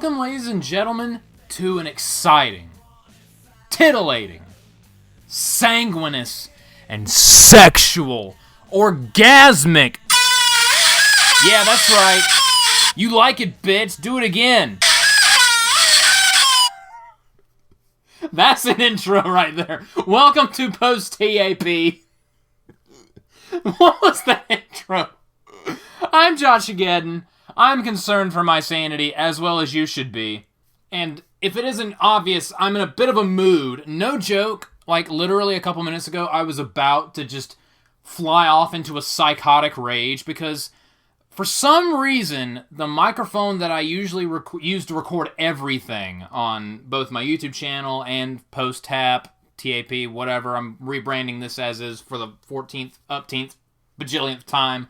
Welcome, ladies and gentlemen, to an exciting, titillating, sanguinous, and sexual, orgasmic... Yeah, that's right. You like it, bitch. Do it again. That's an intro right there. Welcome to Post TAP. What was that intro? I'm JoshAgeddon. I'm concerned for my sanity, as well as you should be. And if it isn't obvious, I'm in a bit of a mood. No joke, like literally a couple minutes ago, I was about to just fly off into a psychotic rage because for some reason, the microphone that I usually use to record everything on both my YouTube channel and Post TAP, whatever I'm rebranding this as is for the 14th, upteenth, bajillionth time,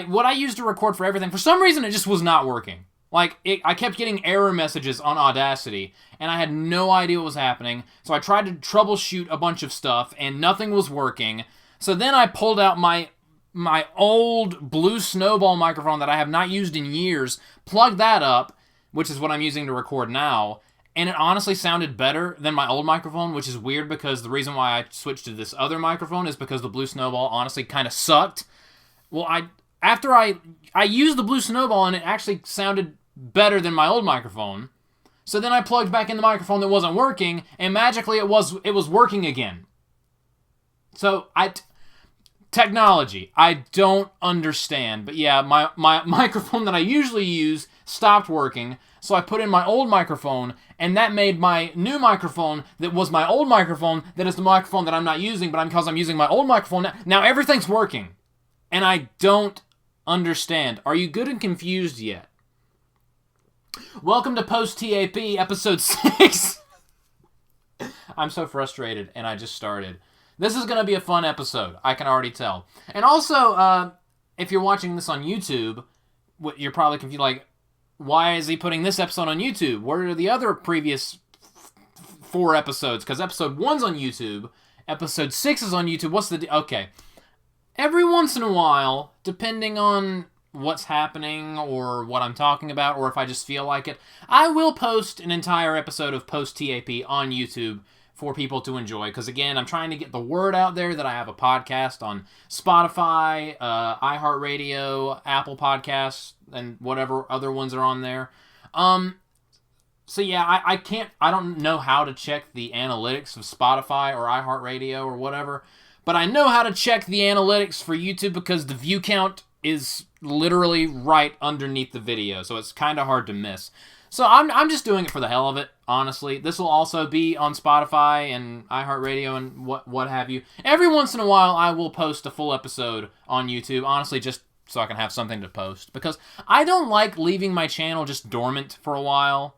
what I used to record for everything, for some reason it just was not working. Like, I kept getting error messages on Audacity, and I had no idea what was happening, so I tried to troubleshoot a bunch of stuff, and nothing was working. So then I pulled out my old Blue Snowball microphone that I have not used in years, plugged that up, which is what I'm using to record now, and it honestly sounded better than my old microphone, which is weird because the reason why I switched to this other microphone is because the Blue Snowball honestly kind of sucked. Well, after I used the Blue Snowball and it actually sounded better than my old microphone. So then I plugged back in the microphone that wasn't working, and magically it was working again. So technology, I don't understand. But yeah, my microphone that I usually use stopped working, so I put in my old microphone, and that made my new microphone that was my old microphone, that is the microphone that I'm not using, but because I'm using my old microphone now everything's working. And I don't understand. Are you good and confused yet? Welcome to Post TAP, episode 6. I'm so frustrated, and I just started. This is going to be a fun episode, I can already tell. And also, if you're watching this on YouTube, you're probably confused, like, why is he putting this episode on YouTube? Where are the other previous 4 episodes? Because episode 1's on YouTube, episode 6 is on YouTube. Okay. Every once in a while, depending on what's happening or what I'm talking about, or if I just feel like it, I will post an entire episode of Post TAP on YouTube for people to enjoy. Because again, I'm trying to get the word out there that I have a podcast on Spotify, iHeartRadio, Apple Podcasts, and whatever other ones are on there. So yeah, I don't know how to check the analytics of Spotify or iHeartRadio or whatever. But I know how to check the analytics for YouTube because the view count is literally right underneath the video, so it's kind of hard to miss. So I'm just doing it for the hell of it, honestly. This will also be on Spotify and iHeartRadio and what have you. Every once in a while, I will post a full episode on YouTube, honestly, just so I can have something to post. Because I don't like leaving my channel just dormant for a while.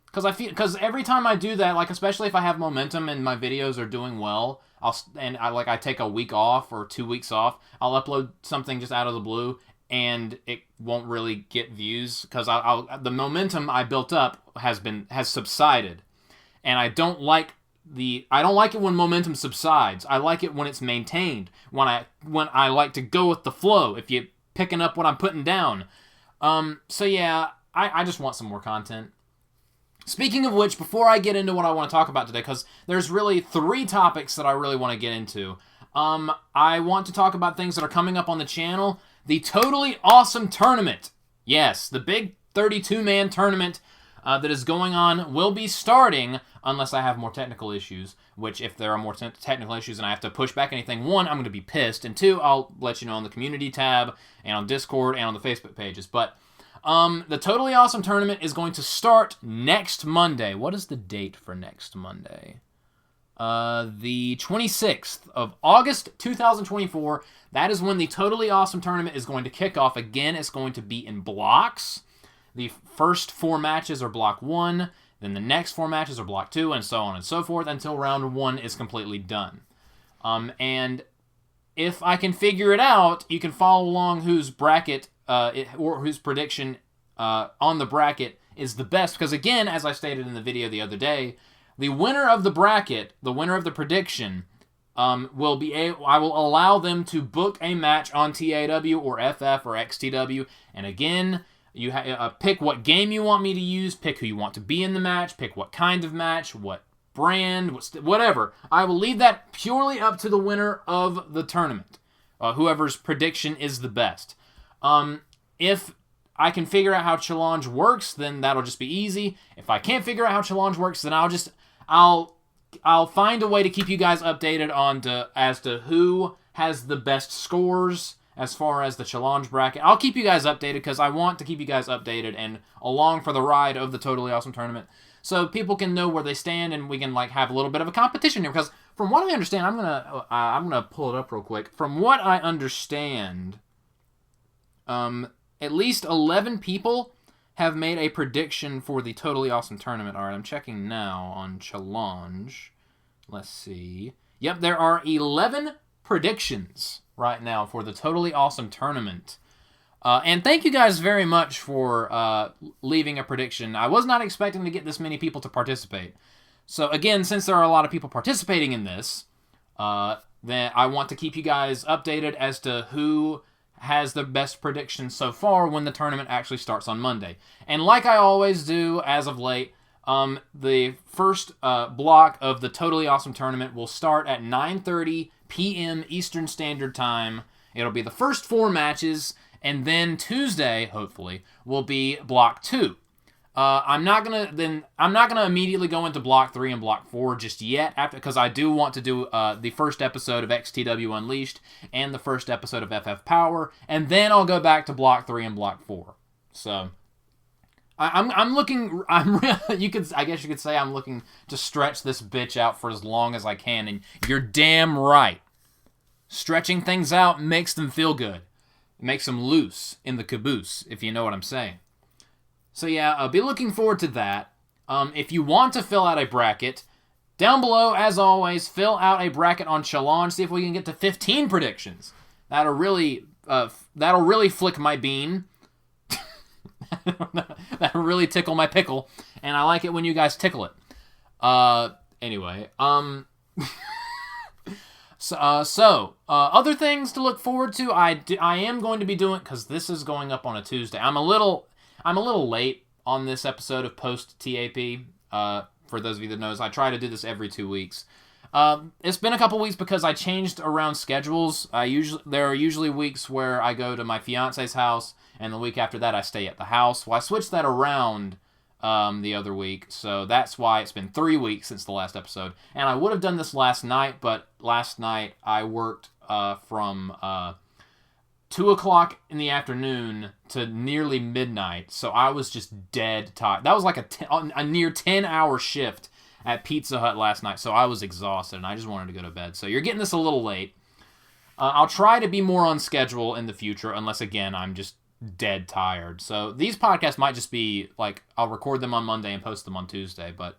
Because every time I do that, like especially if I have momentum and my videos are doing well, I take a week off or 2 weeks off, I'll upload something just out of the blue, and it won't really get views because the momentum I built up has subsided, and I don't like it when momentum subsides. I like it when it's maintained. When I like to go with the flow. If you're picking up what I'm putting down, so yeah, I just want some more content. Speaking of which, before I get into what I want to talk about today, because there's really 3 topics that I really want to get into. I want to talk about things that are coming up on the channel. The Totally Awesome Tournament. Yes, the big 32-man tournament that is going on will be starting, unless I have more technical issues, which if there are more technical issues and I have to push back anything, 1, I'm going to be pissed, and 2, I'll let you know on the community tab, and on Discord, and on the Facebook pages. But the Totally Awesome Tournament is going to start next Monday. What is the date for next Monday? The 26th of August, 2024. That is when the Totally Awesome Tournament is going to kick off. Again, it's going to be in blocks. The first 4 matches are block 1, then the next 4 matches are block 2, and so on and so forth until round 1 is completely done. And if I can figure it out, you can follow along whose bracket or whose prediction on the bracket is the best. Because again, as I stated in the video the other day, the winner of the bracket, the winner of the prediction, I will allow them to book a match on TAW or FF or XTW. And again, You pick what game you want me to use, pick who you want to be in the match, pick what kind of match, what brand, whatever. I will leave that purely up to the winner of the tournament, whoever's prediction is the best. If I can figure out how challenge works, then that'll just be easy. If I can't figure out how challenge works, then I'll find a way to keep you guys updated as to who has the best scores as far as the challenge bracket. I'll keep you guys updated because I want to keep you guys updated and along for the ride of the Totally Awesome Tournament, so people can know where they stand and we can have a little bit of a competition here. Because from what I understand, I'm gonna pull it up real quick. From what I understand, at least 11 people have made a prediction for the Totally Awesome Tournament. All right, I'm checking now on challenge. Let's see. Yep, there are 11 predictions right now for the Totally Awesome Tournament. And thank you guys very much for leaving a prediction. I was not expecting to get this many people to participate. So again, since there are a lot of people participating in this, then I want to keep you guys updated as to who has the best prediction so far when the tournament actually starts on Monday. And like I always do as of late, the first block of the Totally Awesome Tournament will start at 9:30 p.m. Eastern Standard Time. It'll be the first 4 matches, and then Tuesday, hopefully, will be block 2. I'm not gonna immediately go into block 3 and block 4 just yet, because I do want to do the first episode of XTW Unleashed and the first episode of FF Power, and then I'll go back to block 3 and block 4. So I'm looking. I guess you could say I'm looking to stretch this bitch out for as long as I can, and you're damn right. Stretching things out makes them feel good. It makes them loose in the caboose, if you know what I'm saying. So yeah, I'll be looking forward to that. If you want to fill out a bracket, down below, as always, fill out a bracket on challenge. See if we can get to 15 predictions. That'll really flick my bean. That'll really tickle my pickle, and I like it when you guys tickle it. Anyway, So, other things to look forward to. I am going to be doing, because this is going up on a Tuesday. I'm a little late on this episode of Post TAP. For those of you that knows, I try to do this every 2 weeks. It's been a couple weeks because I changed around schedules. There are usually weeks where I go to my fiance's house, and the week after that I stay at the house. Well, I switched that around the other week, so that's why it's been 3 weeks since the last episode. And I would have done this last night, but last night I worked from 2 o'clock in the afternoon to nearly midnight, so I was just dead tired. That was like a near 10-hour shift at Pizza Hut last night, so I was exhausted, and I just wanted to go to bed. So you're getting this a little late. I'll try to be more on schedule in the future, unless, again, I'm just dead tired. So these podcasts might just be, I'll record them on Monday and post them on Tuesday, but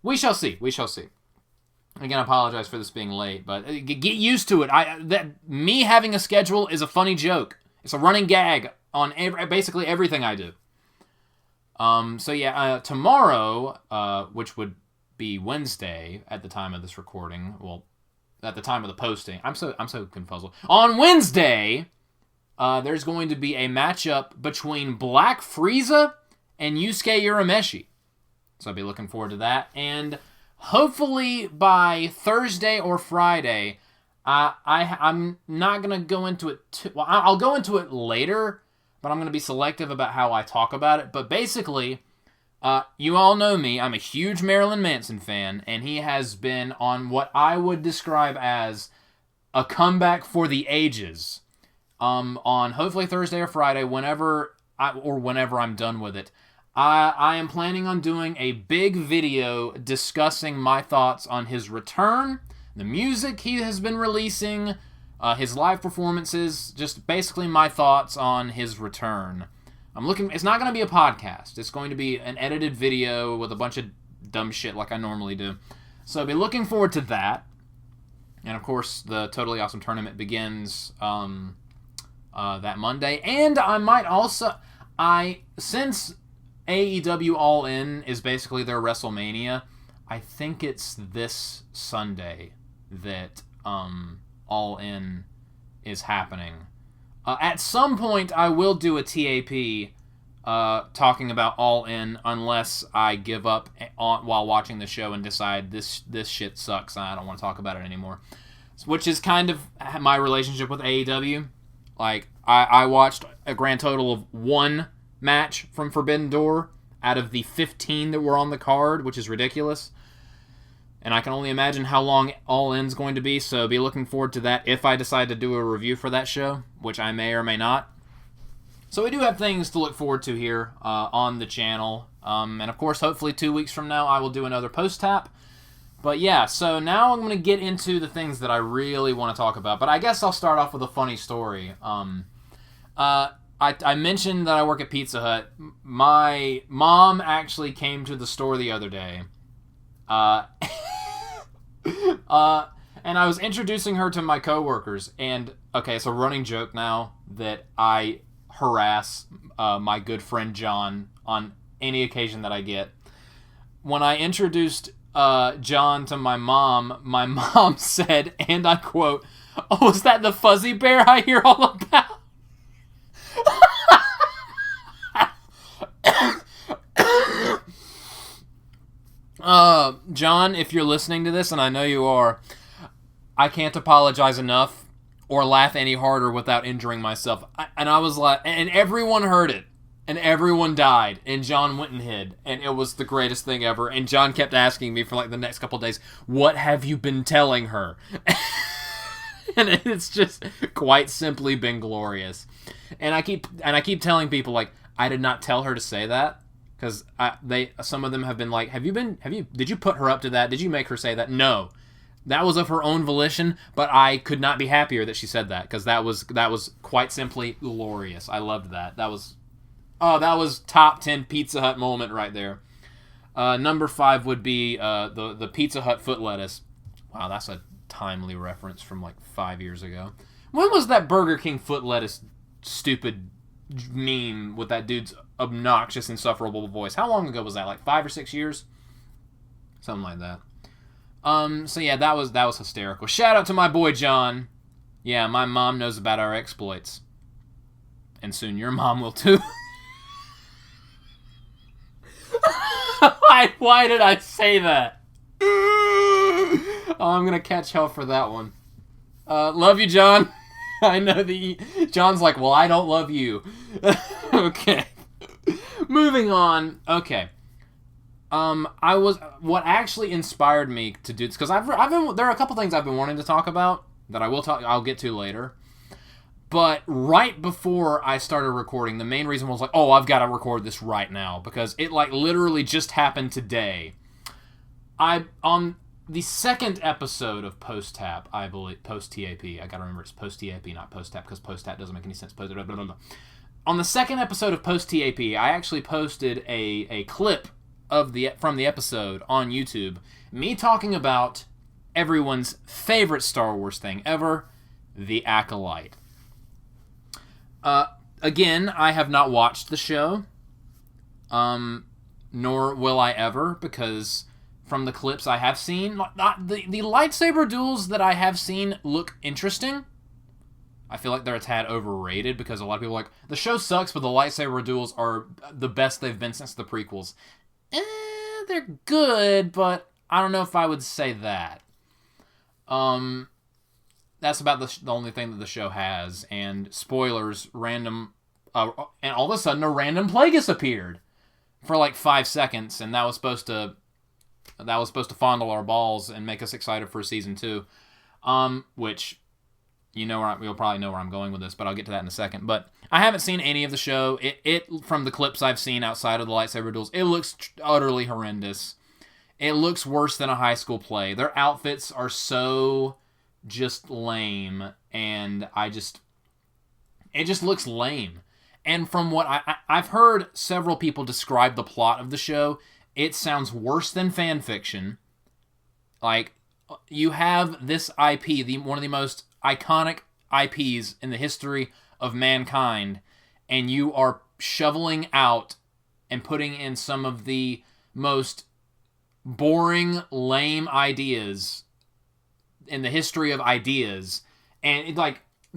we shall see. We shall see. Again, I apologize for this being late, but get used to it. Me having a schedule is a funny joke. It's a running gag on basically everything I do. So yeah, tomorrow, which would be Wednesday at the time of this recording, well, at the time of the posting, I'm so confuzzled. On Wednesday, there's going to be a matchup between Black Frieza and Yusuke Urameshi. So I'll be looking forward to that. And hopefully by Thursday or Friday, I'm not going to go into it well, I'll go into it later, but I'm going to be selective about how I talk about it. But basically, you all know me. I'm a huge Marilyn Manson fan, and he has been on what I would describe as a comeback for the ages. On hopefully Thursday or Friday, whenever I'm done with it, I am planning on doing a big video discussing my thoughts on his return, the music he has been releasing, his live performances, just basically my thoughts on his return. It's not going to be a podcast. It's going to be an edited video with a bunch of dumb shit like I normally do. So I'll be looking forward to that. And of course, the Totally Awesome Tournament begins that Monday. And I might also, since AEW All In is basically their WrestleMania, I think it's this Sunday that All In is happening. At some point, I will do a TAP talking about All In unless I give up while watching the show and decide this shit sucks and I don't want to talk about it anymore. Which is kind of my relationship with AEW. Like, I watched a grand total of 1 match from Forbidden Door out of the 15 that were on the card, which is ridiculous. And I can only imagine how long All In's going to be, so be looking forward to that if I decide to do a review for that show, which I may or may not. So we do have things to look forward to here on the channel. And of course, hopefully 2 weeks from now, I will do another post-tap. But yeah, so now I'm going to get into the things that I really want to talk about. But I guess I'll start off with a funny story. I mentioned that I work at Pizza Hut. My mom actually came to the store the other day. And I was introducing her to my coworkers. And, okay, it's a running joke now that I harass my good friend John on any occasion that I get. When I introduced John to my mom said, and I quote, "Oh, is that the fuzzy bear I hear all about?" John, if you're listening to this, and I know you are, I can't apologize enough or laugh any harder without injuring myself. And I was like, and everyone heard it. And everyone died, and John went and hid, and it was the greatest thing ever. And John kept asking me for like the next couple of days, "What have you been telling her?" And it's just quite simply been glorious. And I keep telling people, like, I did not tell her to say that, because some of them have been like, did you put her up to that? Did you make her say that? No. That was of her own volition, but I could not be happier that she said that, because that was quite simply glorious. I loved that. That was top 10 Pizza Hut moment right there. Number 5 would be the Pizza Hut foot lettuce. Wow, that's a timely reference from like 5 years ago. When was that Burger King foot lettuce stupid meme with that dude's obnoxious, insufferable voice? How long ago was that? Like 5 or 6 years? Something like that. So yeah, that was hysterical. Shout out to my boy John. Yeah, my mom knows about our exploits. And soon your mom will too. Why did I say that? Oh, I'm gonna catch hell for that one. Love you, John. I know John's like, well, I don't love you. Okay. Moving on. Okay. What actually inspired me to do this, because there are a couple things I've been wanting to talk about that I'll get to later. But right before I started recording, the main reason was like, oh, I've got to record this right now, because it like literally just happened today. On the second episode of Post Tap, I believe, Post TAP. I gotta remember it's Post TAP, not Post Tap, because Post Tap doesn't make any sense. On the second episode of Post TAP, I actually posted a clip from the episode on YouTube, me talking about everyone's favorite Star Wars thing ever, the ACOLYTE. Again, I have not watched the show, nor will I ever, because from the clips I have seen, the lightsaber duels that I have seen look interesting. I feel like they're a tad overrated, because a lot of people are like, the show sucks, but the lightsaber duels are the best they've been since the prequels. They're good, but I don't know if I would say that. That's about the only thing that the show has. And spoilers, and all of a sudden a random Plagueis appeared for like 5 seconds, and that was supposed to fondle our balls and make us excited for season 2. Which you'll probably know where I'm going with this, but I'll get to that in a second. But I haven't seen any of the show. It from the clips I've seen outside of the lightsaber duels, it looks utterly horrendous. It looks worse than a high school play. Their outfits are so just lame, and it just looks lame. And from what I've heard several people describe the plot of the show, it sounds worse than fan fiction. Like, you have this IP, one of the most iconic IPs in the history of mankind, and you are shoveling out and putting in some of the most boring, lame ideas in the history of ideas. And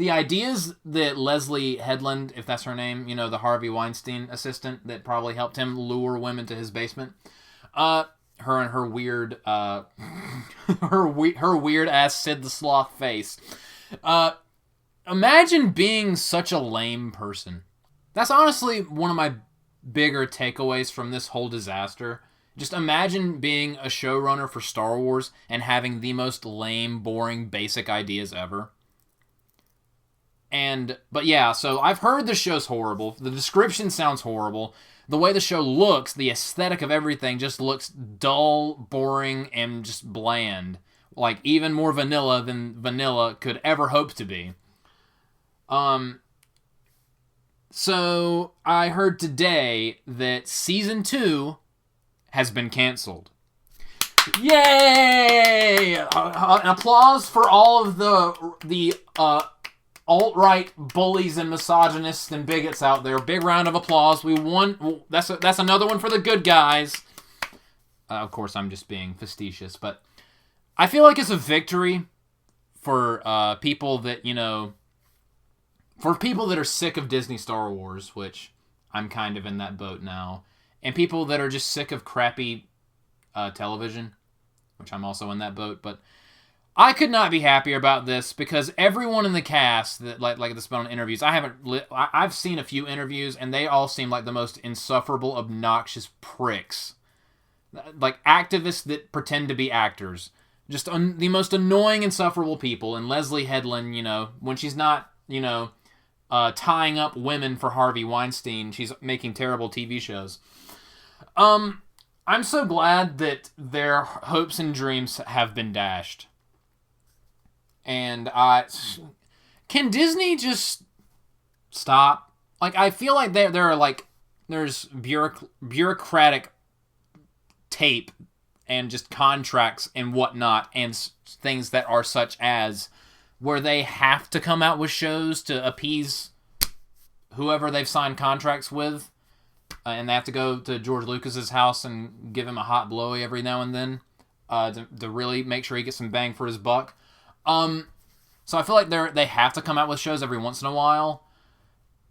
the ideas that Leslie Headland, if that's her name, you know, the Harvey Weinstein assistant that probably helped him lure women to his basement, her and her weird, her weird ass Sid the Sloth face. Imagine being such a lame person. That's honestly one of my bigger takeaways from this whole disaster. Just imagine being a showrunner for Star Wars and having the most lame, boring, basic ideas ever. But yeah, so I've heard the show's horrible. The description sounds horrible. The way the show looks, the aesthetic of everything just looks dull, boring, and just bland. Like, even more vanilla than vanilla could ever hope to be. So I heard today that Season 2 has been canceled. Yay! An applause for all of the alt-right bullies and misogynists and bigots out there. Big round of applause. We won. That's another one for the good guys. Of course, I'm just being facetious, but I feel like it's a victory for people that, you know, for people that are sick of Disney Star Wars, which I'm kind of in that boat now, and people that are just sick of crappy television, which I'm also in that boat, but I could not be happier about this because everyone in the cast that like that's been on interviews, I've seen a few interviews and they all seem like the most insufferable, obnoxious pricks, like activists that pretend to be actors, just the most annoying, insufferable people. And Leslie Headland, you know, when she's not, you know, tying up women for Harvey Weinstein, she's making terrible TV shows. I'm so glad that their hopes and dreams have been dashed. And can Disney just stop? Like, I feel like there's bureaucratic tape and just contracts and whatnot and things that are such as where they have to come out with shows to appease whoever they've signed contracts with, and they have to go to George Lucas's house and give him a hot blowy every now and then to really make sure he gets some bang for his buck. So I feel like they have to come out with shows every once in a while,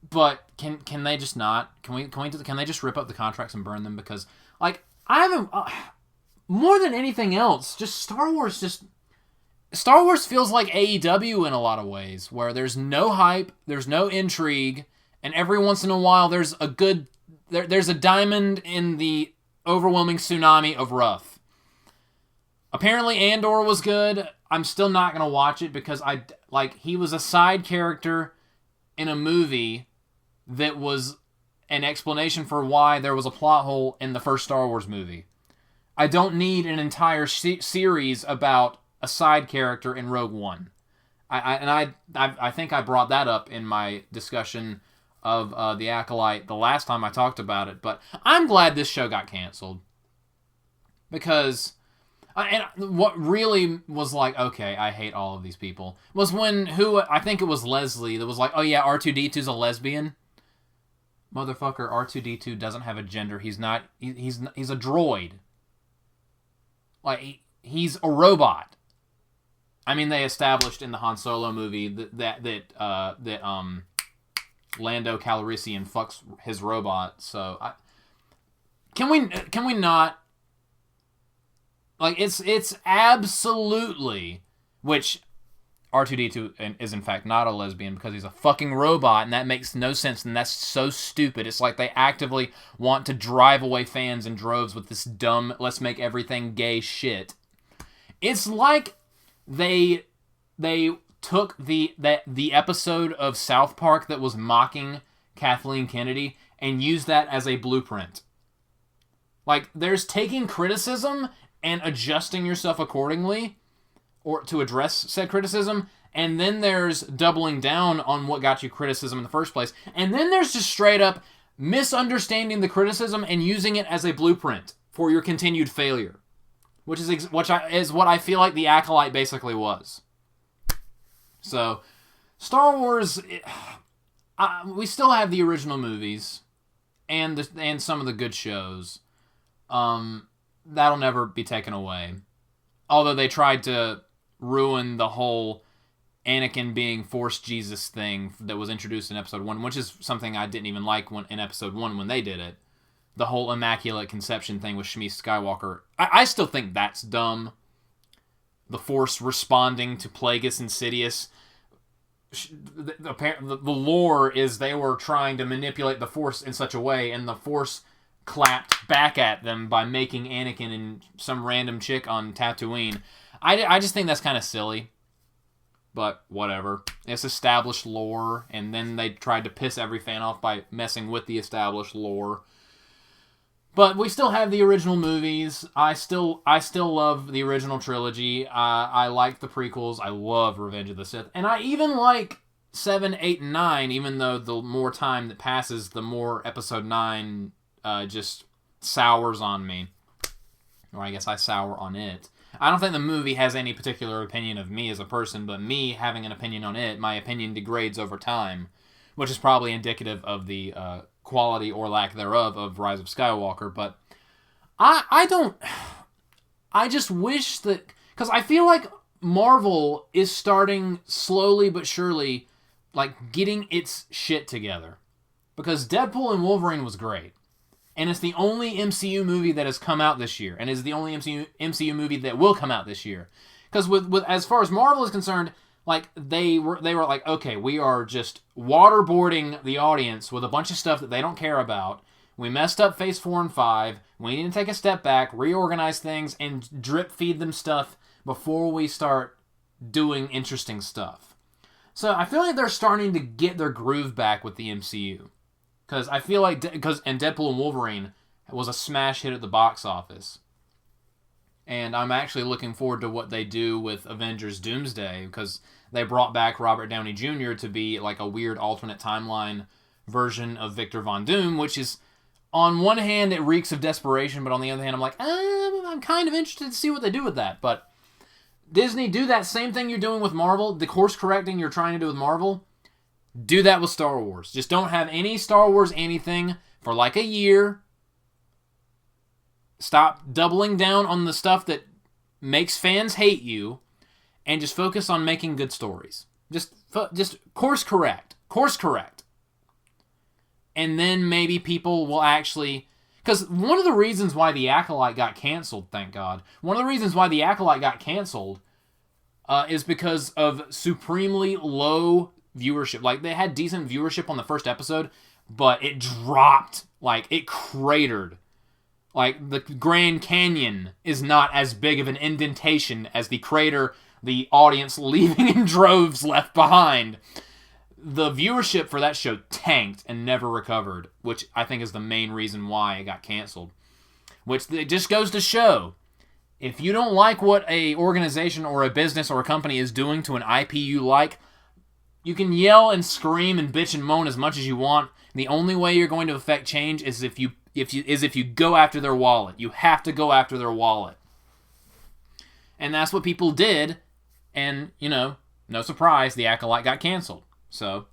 but can they just not? Can they just rip up the contracts and burn them? Because like I haven't more than anything else, just Star Wars feels like AEW in a lot of ways, where there's no hype, there's no intrigue, and every once in a while there's a diamond in the overwhelming tsunami of rough. Apparently Andor was good. I'm still not going to watch it because he was a side character in a movie that was an explanation for why there was a plot hole in the first Star Wars movie. I don't need an entire series about a side character in Rogue One. I think I brought that up in my discussion of the Acolyte the last time I talked about it, but I'm glad this show got canceled. Because and what really was like, okay, I hate all of these people, was when I think it was Leslie that was like, oh yeah, R2-D2's a lesbian. Motherfucker, R2-D2 doesn't have a gender. He's not. He's a droid. Like he's a robot. I mean, they established in the Han Solo movie that Lando Calrissian fucks his robot. So can we not? Like it's absolutely, which R2-D2 is in fact not a lesbian because he's a fucking robot, and that makes no sense, and that's so stupid. It's like they actively want to drive away fans in droves with this dumb let's make everything gay shit. It's like they took the episode of South Park that was mocking Kathleen Kennedy and used that as a blueprint. Like, there's taking criticism and adjusting yourself accordingly or to address said criticism, and then there's doubling down on what got you criticism in the first place, and then there's just straight up misunderstanding the criticism and using it as a blueprint for your continued failure, which is what I feel like the Acolyte basically was. So, Star Wars, we still have the original movies and some of the good shows. That'll never be taken away. Although they tried to ruin the whole Anakin being Force Jesus thing that was introduced in episode 1, which is something I didn't even like in episode 1 when they did it. The whole Immaculate Conception thing with Shmi Skywalker. I still think that's dumb. The Force responding to Plagueis and Sidious. The lore is they were trying to manipulate the Force in such a way, and the Force clapped back at them by making Anakin and some random chick on Tatooine. I just think that's kind of silly. But whatever. It's established lore, and then they tried to piss every fan off by messing with the established lore. But we still have the original movies. I still love the original trilogy. I like the prequels. I love Revenge of the Sith. And I even like 7, 8, and 9, even though the more time that passes, the more Episode 9 just sours on me. Or I guess I sour on it. I don't think the movie has any particular opinion of me as a person, but me having an opinion on it, my opinion degrades over time, which is probably indicative of the quality or lack thereof of Rise of Skywalker. But I just wish that, because I feel like Marvel is starting slowly but surely, like, getting its shit together. Because Deadpool and Wolverine was great. And it's the only MCU movie that has come out this year, and is the only MCU movie that will come out this year. Because with as far as Marvel is concerned, like they were like, okay, we are just waterboarding the audience with a bunch of stuff that they don't care about. We messed up Phase 4 and 5. We need to take a step back, reorganize things, and drip feed them stuff before we start doing interesting stuff. So I feel like they're starting to get their groove back with the MCU. Because I feel like, and Deadpool and Wolverine was a smash hit at the box office. And I'm actually looking forward to what they do with Avengers Doomsday, because they brought back Robert Downey Jr. to be like a weird alternate timeline version of Victor Von Doom, which is, on one hand, it reeks of desperation, but on the other hand, I'm like, I'm kind of interested to see what they do with that. But Disney, do that same thing you're doing with Marvel, the course correcting you're trying to do with Marvel. Do that with Star Wars. Just don't have any Star Wars anything for like a year. Stop doubling down on the stuff that makes fans hate you, and just focus on making good stories. Just course correct. Course correct. And then maybe people will actually... Because one of the reasons why The Acolyte got canceled, thank God, one of the reasons why The Acolyte got canceled is because of supremely low viewership. Like, they had decent viewership on the first episode, but it dropped. Like, it cratered. Like, the Grand Canyon is not as big of an indentation as the crater the audience leaving in droves left behind. The viewership for that show tanked and never recovered, which I think is the main reason why it got canceled. Which it just goes to show, if you don't like what a organization or a business or a company is doing to an IP you like, you can yell and scream and bitch and moan as much as you want. The only way you're going to affect change is if you go after their wallet. You have to go after their wallet. And that's what people did. And, no surprise, The Acolyte got canceled. So,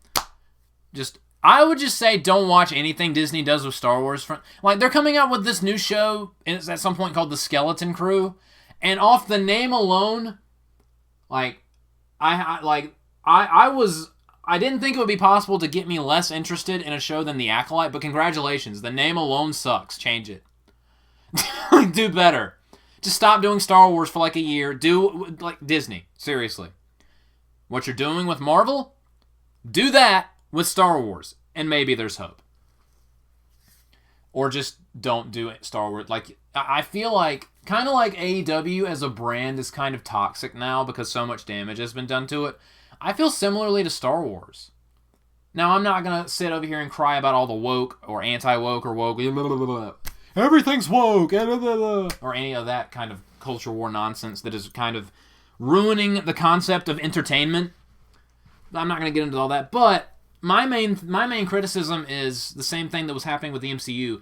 I would just say don't watch anything Disney does with Star Wars. Like, they're coming out with this new show, and it's at some point called The Skeleton Crew. And off the name alone, like, I didn't think it would be possible to get me less interested in a show than The Acolyte, but congratulations. The name alone sucks. Change it. Do better. Just stop doing Star Wars for like a year. Do, like, Disney. Seriously. What you're doing with Marvel, do that with Star Wars, and maybe there's hope. Or just don't do it, Star Wars. Like, I feel like, kind of like AEW as a brand is kind of toxic now because so much damage has been done to it. I feel similarly to Star Wars. Now, I'm not going to sit over here and cry about all the woke or anti-woke or woke. Everything's woke. Or any of that kind of culture war nonsense that is kind of ruining the concept of entertainment. I'm not going to get into all that. But my main criticism is the same thing that was happening with the MCU.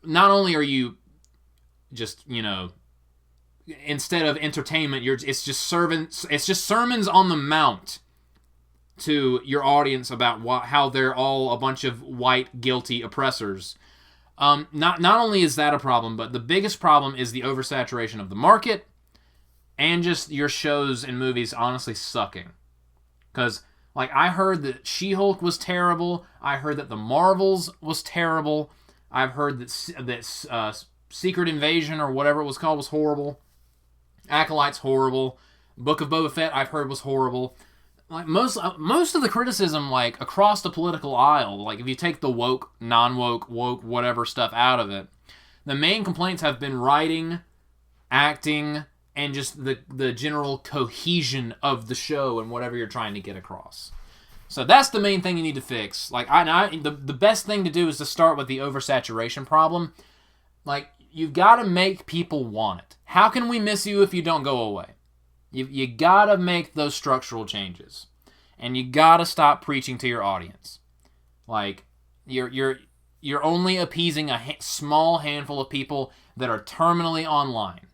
Not only are you just, instead of entertainment, it's just sermons on the mount to your audience about how they're all a bunch of white guilty oppressors. Not only is that a problem, but the biggest problem is the oversaturation of the market and just your shows and movies honestly sucking. Because, like, I heard that She-Hulk was terrible. I heard that The Marvels was terrible. I've heard that Secret Invasion, or whatever it was called, was horrible. Acolyte's horrible. Book of Boba Fett, I've heard, was horrible. Like, most of the criticism, like, across the political aisle, like, if you take the woke, non-woke, woke, whatever stuff out of it, the main complaints have been writing, acting, and just the general cohesion of the show and whatever you're trying to get across. So that's the main thing you need to fix. Like, the best thing to do is to start with the oversaturation problem. Like, you've got to make people want it. How can we miss you if you don't go away? You got to make those structural changes. And you got to stop preaching to your audience. Like, you're only appeasing a small handful of people that are terminally online.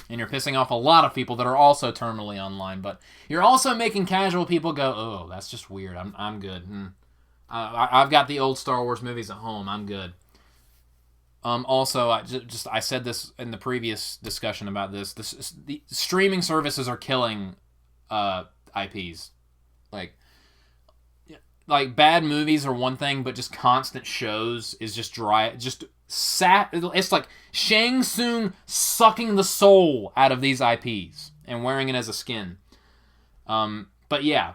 And you're pissing off a lot of people that are also terminally online. But you're also making casual people go, oh, that's just weird. I'm good. I've got the old Star Wars movies at home. I'm good. Also, I said this in the previous discussion about this. The streaming services are killing IPs. Like bad movies are one thing, but just constant shows is just dry. It's like Shang Tsung sucking the soul out of these IPs and wearing it as a skin. But yeah.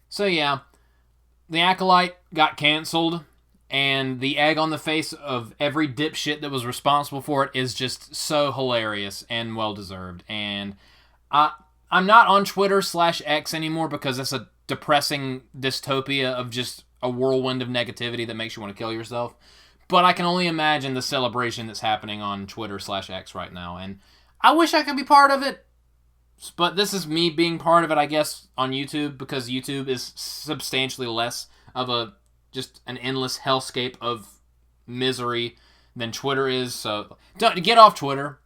So yeah, the Acolyte got canceled. And the egg on the face of every dipshit that was responsible for it is just so hilarious and well-deserved. And I'm not on Twitter/X anymore because it's a depressing dystopia of just a whirlwind of negativity that makes you want to kill yourself. But I can only imagine the celebration that's happening on Twitter/X right now. And I wish I could be part of it. But this is me being part of it, I guess, on YouTube, because YouTube is substantially less of just an endless hellscape of misery than Twitter is. So get off Twitter.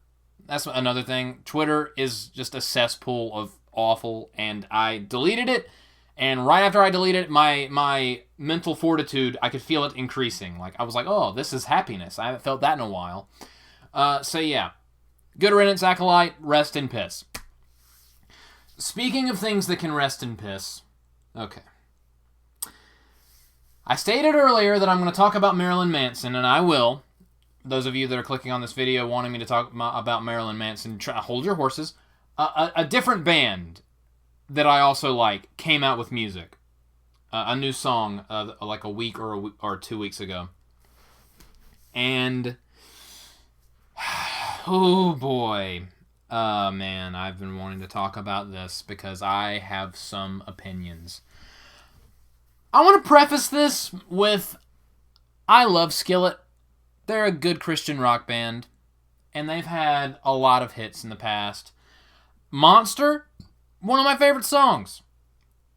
That's another thing. Twitter is just a cesspool of awful, and I deleted it. And right after I deleted it, my mental fortitude, I could feel it increasing. Like, I was like, oh, this is happiness. I haven't felt that in a while. So yeah, good riddance, Acolyte. Rest in piss. Speaking of things that can rest in piss, okay. I stated earlier that I'm going to talk about Marilyn Manson, and I will. Those of you that are clicking on this video wanting me to talk about Marilyn Manson, hold your horses. A different band that I also like came out with music. A new song like a week or 2 weeks ago. And, oh boy. Man, I've been wanting to talk about this because I have some opinions. I want to preface this with, I love Skillet. They're a good Christian rock band, and they've had a lot of hits in the past. Monster, one of my favorite songs.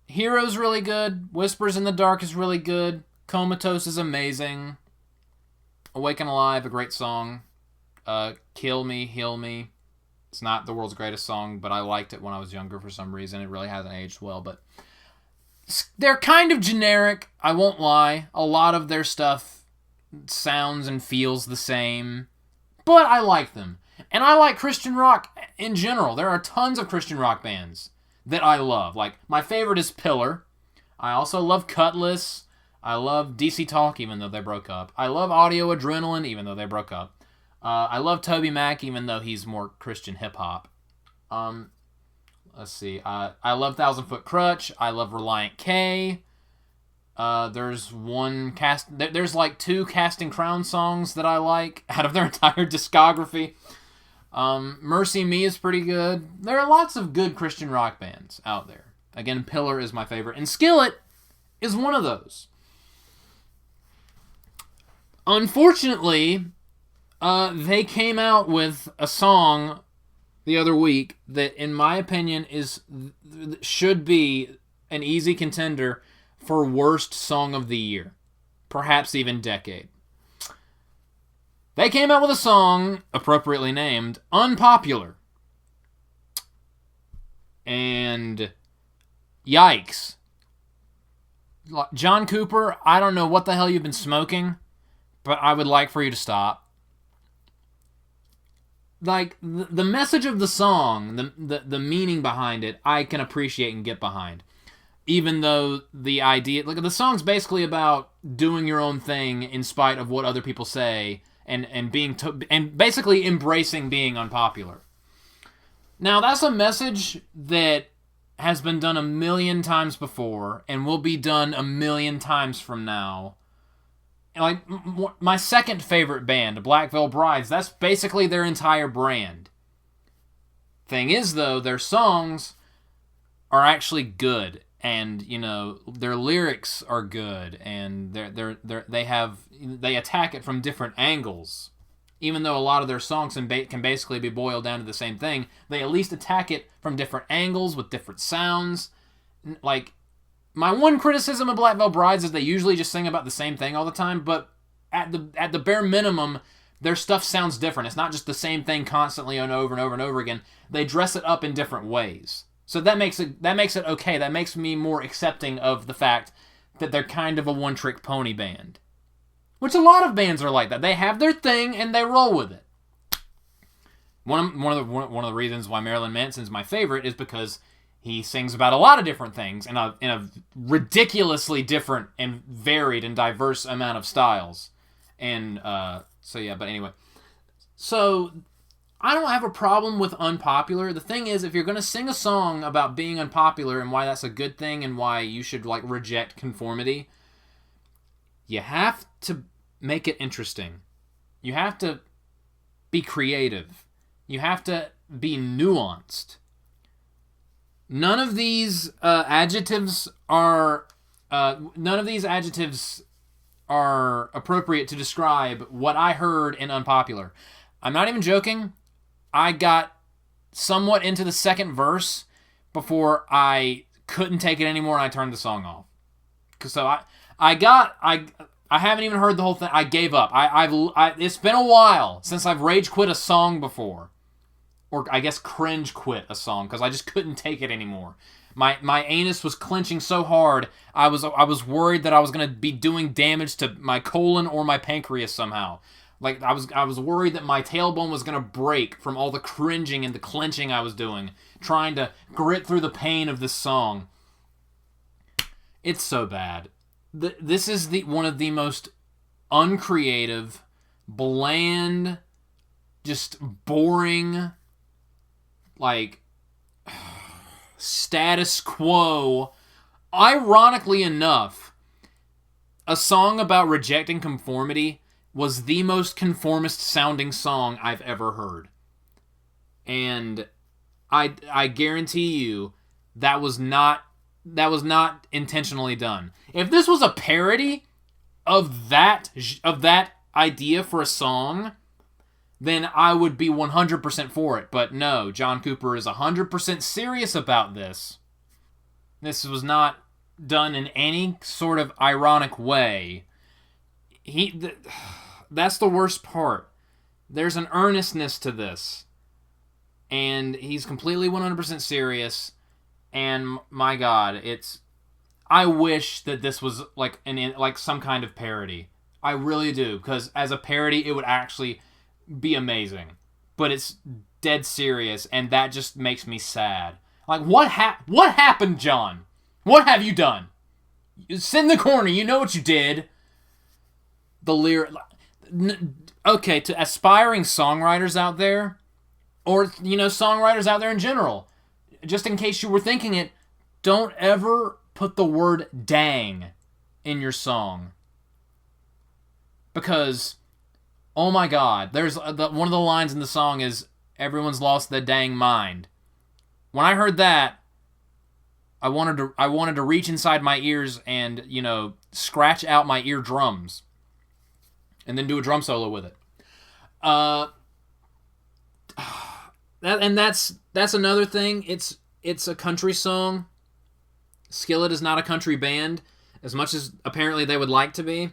Hero's really good. Whispers in the Dark is really good. Comatose is amazing. Awaken Alive, a great song. Kill Me, Heal Me. It's not the world's greatest song, but I liked it when I was younger for some reason. It really hasn't aged well, but they're kind of generic, I won't lie. A lot of their stuff sounds and feels the same, but I like them. And I like Christian rock in general. There are tons of Christian rock bands that I love. Like, my favorite is Pillar. I also love Cutlass. I love DC Talk, even though they broke up. I love Audio Adrenaline, even though they broke up. I love Toby Mac, even though he's more Christian hip-hop. Let's see. I love Thousand Foot Crutch. I love Reliant K. There's like 2 Casting Crown songs that I like out of their entire discography. Mercy Me is pretty good. There are lots of good Christian rock bands out there. Again, Pillar is my favorite, and Skillet is one of those. Unfortunately, they came out with a song the other week that, in my opinion, should be an easy contender for worst song of the year, perhaps even decade. They came out with a song appropriately named Unpopular. And yikes. John Cooper, I don't know what the hell you've been smoking, but I would like for you to stop. like the message of the song, the meaning behind it, I can appreciate and get behind. Even though the idea, like the song's basically about doing your own thing in spite of what other people say, and being and basically embracing being unpopular. Now that's a message that has been done a million times before and will be done a million times from now. Like my second favorite band, Black Veil Brides, that's basically their entire brand. Thing is though, their songs are actually good. And, you know, their lyrics are good, and they attack it from different angles. Even though a lot of their songs can basically be boiled down to the same thing, they at least attack it from different angles with different sounds. Like, my one criticism of Black Veil Brides is they usually just sing about the same thing all the time, but at the bare minimum, their stuff sounds different. It's not just the same thing constantly and over and over and over again. They dress it up in different ways. So that makes it okay. That makes me more accepting of the fact that they're kind of a one-trick pony band. Which a lot of bands are like that. They have their thing and they roll with it. One of the reasons why Marilyn Manson's my favorite is because he sings about a lot of different things in a ridiculously different and varied and diverse amount of styles. And so yeah, but anyway. So I don't have a problem with unpopular. The thing is, if you're going to sing a song about being unpopular and why that's a good thing and why you should like reject conformity, you have to make it interesting. You have to be creative. You have to be nuanced. None of these adjectives are appropriate to describe what I heard in unpopular. I'm not even joking. I got somewhat into the second verse before I couldn't take it anymore and I turned the song off. So I haven't even heard the whole thing. I gave up. It's been a while since I've rage quit a song before. Or I guess cringe quit a song because I just couldn't take it anymore. My anus was clenching so hard, I was worried that I was going to be doing damage to my colon or my pancreas somehow. Like, I was worried that my tailbone was going to break from all the cringing and the clenching I was doing, trying to grit through the pain of this song. It's so bad. This is one of the most uncreative, bland, just boring, like, status quo. Ironically enough, a song about rejecting conformity was the most conformist sounding song I've ever heard. And I guarantee you that was not intentionally done. If this was a parody of that idea for a song, then I would be 100% for it. But no, John Cooper is 100% serious about this. This was not done in any sort of ironic way. That's the worst part. There's an earnestness to this. And he's completely 100% serious. And my God, I wish that this was like some kind of parody. I really do, because as a parody, it would actually be amazing. But it's dead serious, and that just makes me sad. Like, what happened, John? What have you done? You sit in the corner. You know what you did. The lyric. Okay, to aspiring songwriters out there, or songwriters out there in general, just in case you were thinking it, don't ever put the word "dang" in your song, because, oh my God, there's one of the lines in the song is "Everyone's lost their dang mind." When I heard that, I wanted to reach inside my ears and scratch out my eardrums, and then do a drum solo with it. That's another thing. It's a country song. Skillet is not a country band, as much as apparently they would like to be.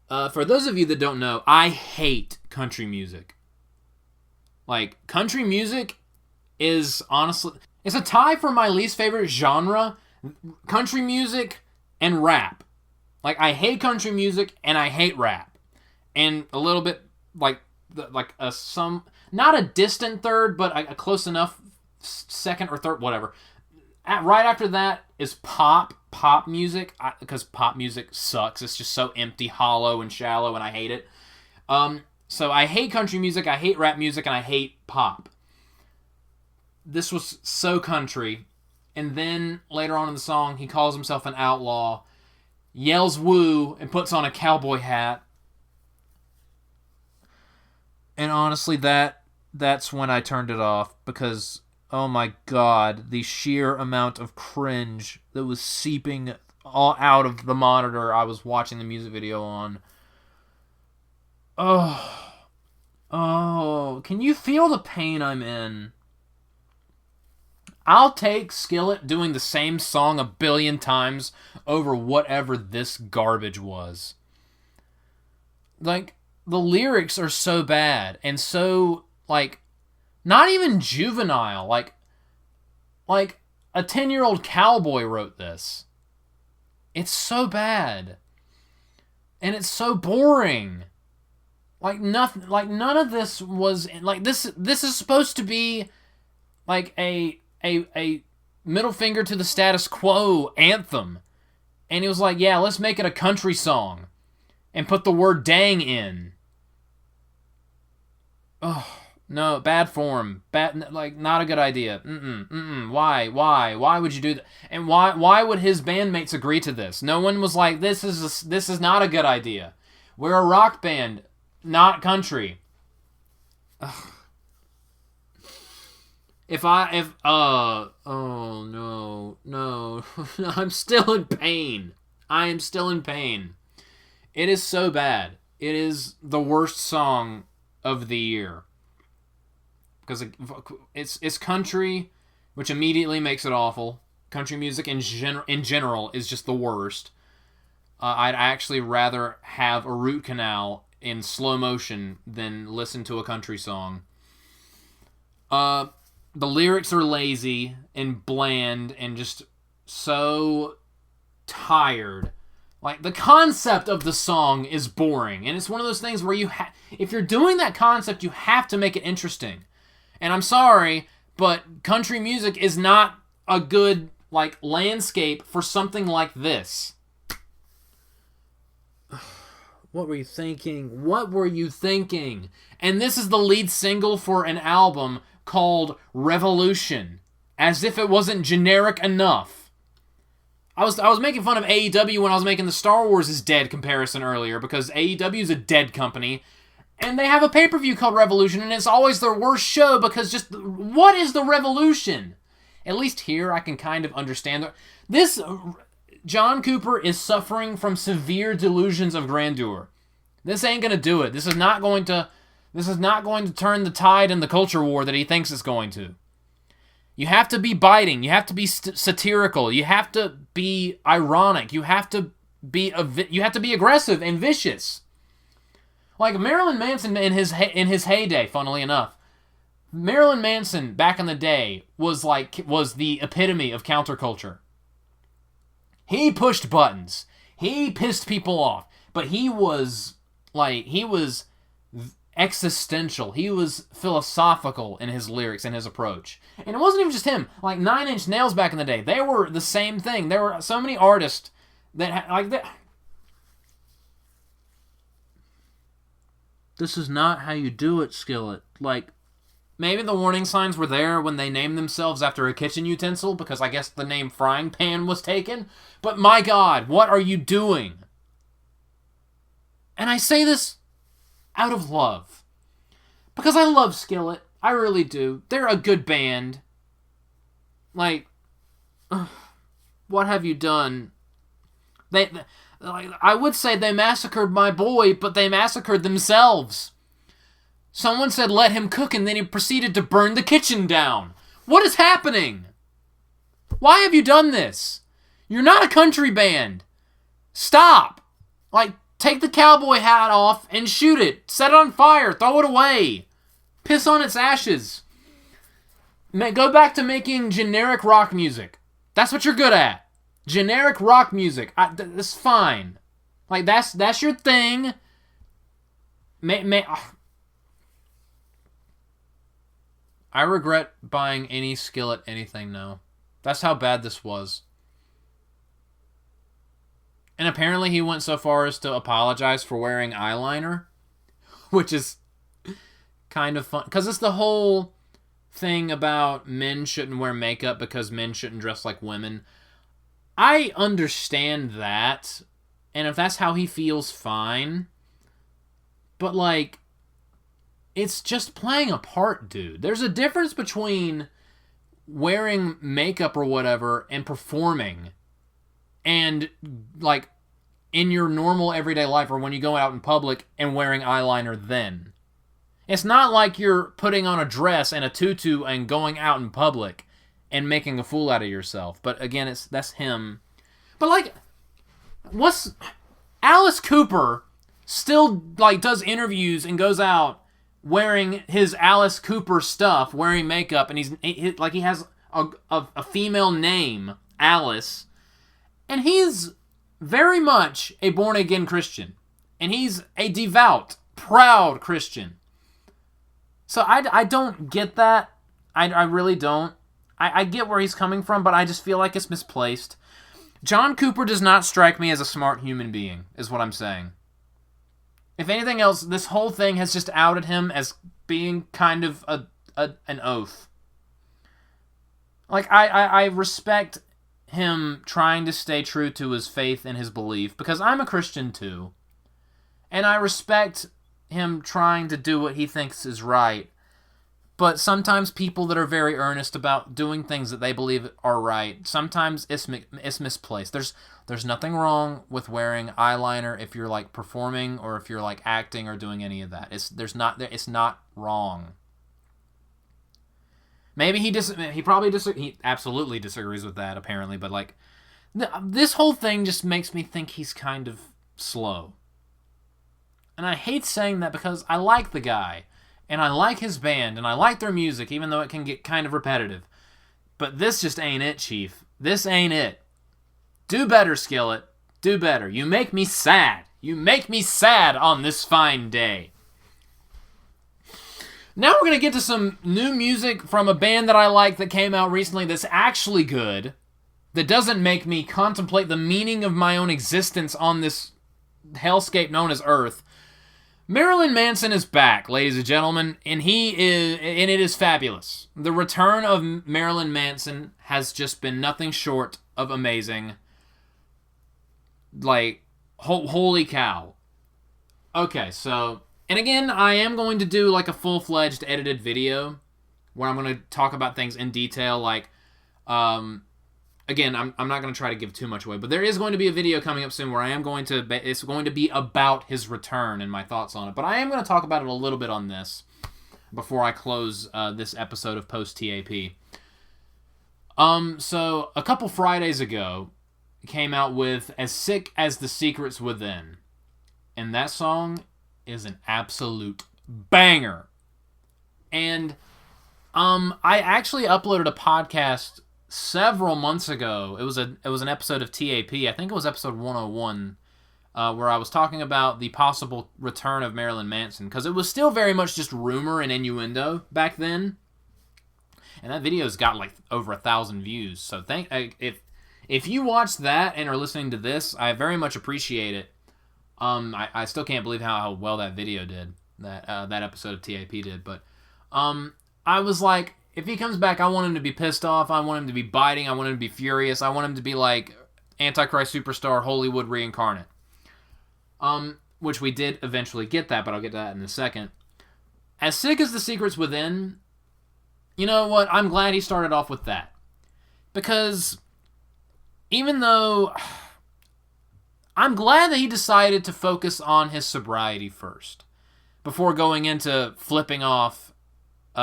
For those of you that don't know, I hate country music. Like, country music is honestly, it's a tie for my least favorite genre, country music and rap. Like, I hate country music and I hate rap. And a little bit, not a distant third, but a close enough second or third, whatever. Right after that is pop music, because pop music sucks. It's just so empty, hollow, and shallow, and I hate it. So I hate country music, I hate rap music, and I hate pop. This was so country. And then later on in the song, he calls himself an outlaw, yells woo, and puts on a cowboy hat. And honestly, that's when I turned it off, because, oh my god, the sheer amount of cringe that was seeping all out of the monitor I was watching the music video on. Oh, can you feel the pain I'm in? I'll take Skillet doing the same song 1 billion times over whatever this garbage was. Like, the lyrics are so bad and so, like, not even juvenile. Like a 10-year-old cowboy wrote this. It's so bad. And it's so boring. Like, nothing, like, none of this was, like, this is supposed to be, like, a middle finger to the status quo anthem. And he was like, yeah, let's make it a country song. And put the word dang in. Oh, no, bad form. Bad, like, not a good idea. Why would you do that? And why would his bandmates agree to this? No one was like, this is not a good idea. We're a rock band, not country. Ugh. Oh no, I'm still in pain. I am still in pain. It is so bad. It is the worst song of the year. Because it's country, which immediately makes it awful. Country music in general is just the worst. I'd actually rather have a root canal in slow motion than listen to a country song. The lyrics are lazy and bland and just so tired. Like, the concept of the song is boring. And it's one of those things where if you're doing that concept, you have to make it interesting. And I'm sorry, but country music is not a good, like, landscape for something like this. What were you thinking? What were you thinking? And this is the lead single for an album called Revolution, as if it wasn't generic enough. I was making fun of AEW when I was making the Star Wars is Dead comparison earlier, because AEW is a dead company, and they have a pay-per-view called Revolution, and it's always their worst show, because just, what is the revolution? At least here I can kind of understand. This, John Cooper is suffering from severe delusions of grandeur. This ain't gonna do it. This is not going to turn the tide in the culture war that he thinks it's going to. You have to be biting. You have to be satirical. You have to be ironic. You have to be aggressive and vicious. Like Marilyn Manson in his heyday, funnily enough. Marilyn Manson back in the day was the epitome of counterculture. He pushed buttons. He pissed people off, but he was existential. He was philosophical in his lyrics and his approach. And it wasn't even just him. Like 9 Inch Nails back in the day, they were the same thing. There were so many artists that like that. This is not how you do it, Skillet. Like, maybe the warning signs were there when they named themselves after a kitchen utensil, because I guess the name frying pan was taken. But my God, what are you doing? And I say this out of love. Because I love Skillet. I really do. They're a good band. Like, what have you done? I would say they massacred my boy, but they massacred themselves. Someone said let him cook, and then he proceeded to burn the kitchen down. What is happening? Why have you done this? You're not a country band. Stop. Like, take the cowboy hat off and shoot it. Set it on fire. Throw it away. Piss on its ashes. Go back to making generic rock music. That's what you're good at. Generic rock music. That's fine. Like, that's your thing. I regret buying any Skillet anything now. That's how bad this was. And apparently he went so far as to apologize for wearing eyeliner, which is kind of fun. Because it's the whole thing about men shouldn't wear makeup because men shouldn't dress like women. I understand that. And if that's how he feels, fine. But, like, it's just playing a part, dude. There's a difference between wearing makeup or whatever and performing. And, like, in your normal everyday life or when you go out in public and wearing eyeliner then. It's not like you're putting on a dress and a tutu and going out in public and making a fool out of yourself. But, again, that's him. But, like, Alice Cooper still, like, does interviews and goes out wearing his Alice Cooper stuff, wearing makeup, and he has a female name, Alice, and he's very much a born-again Christian, and he's a devout, proud Christian. So I don't get that. I really don't. I get where he's coming from, but I just feel like it's misplaced. John Cooper does not strike me as a smart human being, is what I'm saying. If anything else, this whole thing has just outed him as being kind of an oath. Like, I respect him trying to stay true to his faith and his belief, because I'm a Christian too. And I respect him trying to do what he thinks is right. But sometimes people that are very earnest about doing things that they believe are right, sometimes it's misplaced. There's nothing wrong with wearing eyeliner if you're, like, performing or if you're, like, acting or doing any of that. It's not wrong. Maybe he absolutely disagrees with that, apparently, but, like, this whole thing just makes me think he's kind of slow. And I hate saying that because I like the guy. And I like his band, and I like their music, even though it can get kind of repetitive. But this just ain't it, Chief. This ain't it. Do better, Skillet. Do better. You make me sad. You make me sad on this fine day. Now we're going to get to some new music from a band that I like that came out recently that's actually good, that doesn't make me contemplate the meaning of my own existence on this hellscape known as Earth. Marilyn Manson is back, ladies and gentlemen, and it is fabulous. The return of Marilyn Manson has just been nothing short of amazing. Like, holy cow. Okay, so, and again, I am going to do, like, a full-fledged edited video where I'm going to talk about things in detail, like, again, I'm not going to try to give too much away, but there is going to be a video coming up soon where it's going to be about his return and my thoughts on it. But I am going to talk about it a little bit on this before I close this episode of Post TAP. So a couple Fridays ago, came out with As Sick as the Secrets Within. And that song is an absolute banger. And I actually uploaded a podcast several months ago. It was an episode of TAP. I think it was episode 101, where I was talking about the possible return of Marilyn Manson, because it was still very much just rumor and innuendo back then. And that video's got like over 1,000 views. So if you watched that and are listening to this, I very much appreciate it. I still can't believe how well that video did, that episode of TAP did. But I was like, if he comes back, I want him to be pissed off. I want him to be biting. I want him to be furious. I want him to be like Antichrist Superstar Hollywood reincarnate. Which we did eventually get that, but I'll get to that in a second. As Sick as the Secrets Within, you know what? I'm glad he started off with that. Because even though I'm glad that he decided to focus on his sobriety first, before going into flipping off